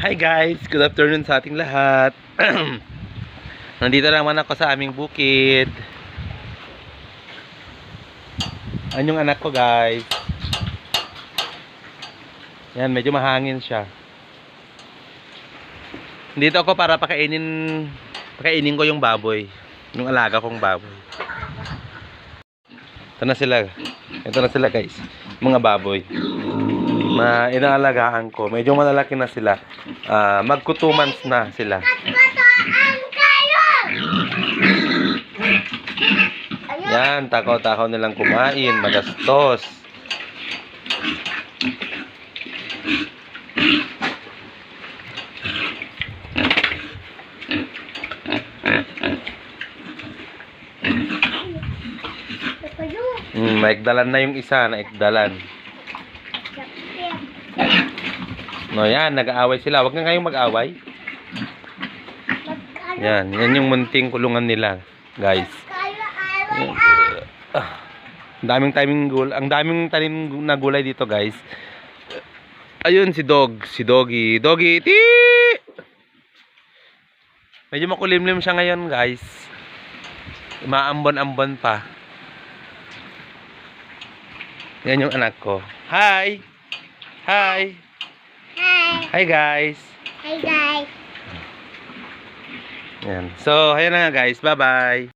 Hi guys, good afternoon sa ating lahat. Nandito naman ako sa aming bukid. Ayan yung anak ko guys. Yan, medyo mahangin siya. Dito ako para pakainin ko yung baboy. Yung alaga kong baboy. Ito na sila. Ito na sila guys. Mga baboy. Inaalagaan ko. Medyo malalaki na sila. Magko 2 months na sila. Yan, takaw-takaw nilang kumain. Magastos. Naikdalan na yung isa. Naikdalan. No, yan, nag-aaway sila. Huwag nga kayong mag-aaway. Yan, yan yung munting kulungan nila, guys. Ang daming tanim na gulay dito, guys. Ayun si Doggy. Doggy, ti! Medyo makulimlim siya ngayon, guys. Maambon-ambon pa. Yan yung anak ko. Hi! Hi! Hi guys. Hi guys. Yan. So, ayan na nga guys. Bye-bye.